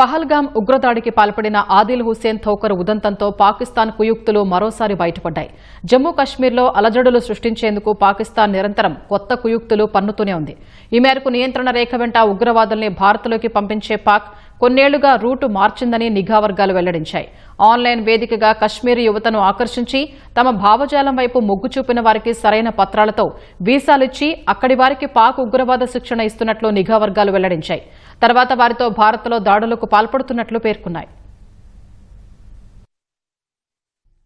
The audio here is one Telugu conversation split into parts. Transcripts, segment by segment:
పహల్గాం ఉగ్రదాడికి పాల్పడిన ఆదిల్ హుసేన్ థోకర్ ఉదంతంతో పాకిస్తాన్ కుయుక్తులు మరోసారి బయటపడ్డాయి. జమ్మూ కశ్మీర్లో అలజడులు సృష్టించేందుకు పాకిస్తాన్ నిరంతరం కొత్త కుయుక్తులు పన్నుతూనే ఉంది. ఈ మేరకు నియంత్రణ రేఖ వెంట ఉగ్రవాదుల్ని భారత్లోకి పంపించే పాక్ కొన్నేళ్లుగా రూటు మార్చిందని నిఘా వర్గాలు వెల్లడించాయి. ఆన్లైన్ వేదికగా కశ్మీర్ యువతను ఆకర్షించి తమ భావజాలం వైపు మొగ్గు చూపిన వారికి సరైన పత్రాలతో వీసాలిచ్చి అక్కడి వారికి పాక్ ఉగ్రవాద శిక్షణ ఇస్తున్నట్లు నిఘా వర్గాలు వెల్లడించాయి. తర్వాత వారితో భారత్లో దాడులకు పాల్పడుతున్నట్లు పేర్కొన్నాయి.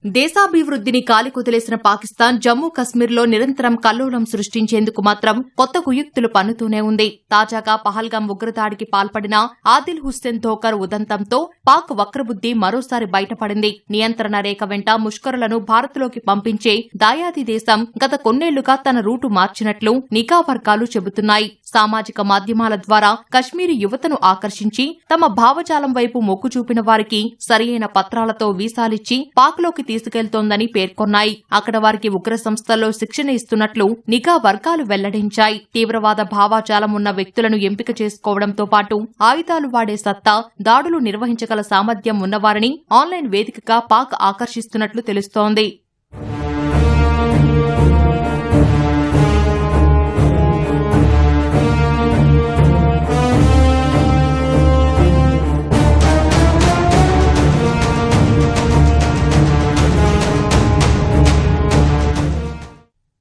దేశాభివృద్ధిని కాలికొదిలేసిన పాకిస్తాన్ జమ్మూ కశ్మీర్లో నిరంతరం కల్లోలం సృష్టించేందుకు మాత్రం కొత్త కుయుక్తులు పన్నుతూనే ఉంది. తాజాగా పహల్గాం ఉగ్రదాడికి పాల్పడిన ఆదిల్ హుస్సేన్ థోకర్ ఉదంతంతో పాక్ వక్రబుద్ది మరోసారి బయటపడింది. నియంత్రణ రేఖ వెంట ముష్కరులను భారత్లోకి పంపించే దాయాది దేశం గత కొన్నేళ్లుగా తన రూటు మార్చినట్లు నిఘా వర్గాలు చెబుతున్నాయి. సామాజిక మాధ్యమాల ద్వారా కశ్మీరీ యువతను ఆకర్షించి తమ భావజాలం వైపు మొగ్గు చూపిన వారికి సరియైన పత్రాలతో వీసాలిచ్చి పాక్లోకి తీసుకెళ్తోందని పేర్కొన్నాయి. అక్కడ వారికి ఉగ్ర సంస్థల్లో శిక్షణ ఇస్తున్నట్లు నిఘా వర్గాలు వెల్లడించాయి. తీవ్రవాద భావాజాలం ఉన్న వ్యక్తులను ఎంపిక చేసుకోవడంతో పాటు ఆయుధాలు వాడే సత్తా, దాడులు నిర్వహించగల సామర్థ్యం ఉన్నవారిని ఆన్లైన్ వేదికగా పాక్ ఆకర్షిస్తున్నట్లు తెలుస్తోంది.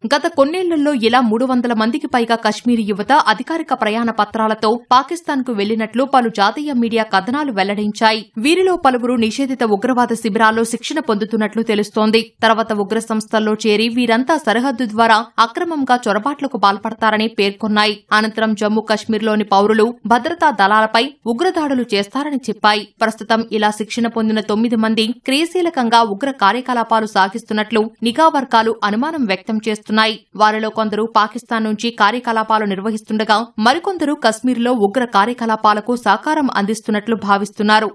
గత కొన్నేళ్లలో ఇలా 300 మందికి పైగా కశ్మీరీ యువత అధికారిక ప్రయాణ పత్రాలతో పాకిస్తాన్కు వెళ్లినట్లు పలు జాతీయ మీడియా కథనాలు వెల్లడించాయి. వీరిలో పలువురు నిషేధిత ఉగ్రవాద శిబిరాల్లో శిక్షణ పొందుతున్నట్లు తెలుస్తోంది. తర్వాత ఉగ్ర సంస్థల్లో చేరి వీరంతా సరిహద్దు ద్వారా అక్రమంగా చొరబాట్లకు పాల్పడతారని పేర్కొన్నాయి. అనంతరం జమ్మూ కశ్మీర్లోని పౌరులు భద్రతా దళాలపై ఉగ్రదాడులు చేస్తారని చెప్పాయి. ప్రస్తుతం ఇలా శిక్షణ పొందిన 9 మంది క్రియాశీలకంగా ఉగ్ర కార్యకలాపాలు సాగిస్తున్నట్లు నిఘా వర్గాలు అనుమానం వ్యక్తం చేస్తున్నాయి. వారిలో కొందరు పాకిస్తాన్ నుంచి కార్యకలాపాలు నిర్వహిస్తుండగా మరికొందరు కశ్మీర్లో ఉగ్ర కార్యకలాపాలకు సహకారం అందిస్తున్నట్లు భావిస్తున్నారు.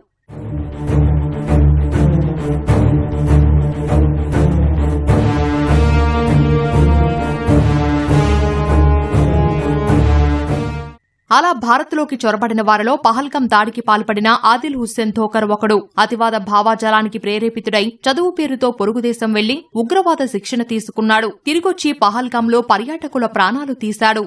అలా భారత్లోకి చొరబడిన వారిలో పహల్గాం దాడికి పాల్పడిన ఆదిల్ హుస్సేన్ థోకర్ ఒకడు. అతివాద భావాజాలానికి ప్రేరేపితుడై చదువు పేరుతో పొరుగుదేశం వెళ్లి ఉగ్రవాద శిక్షణ తీసుకున్నాడు. తిరిగొచ్చి పహల్గాంలో పర్యాటకుల ప్రాణాలు తీశాడు.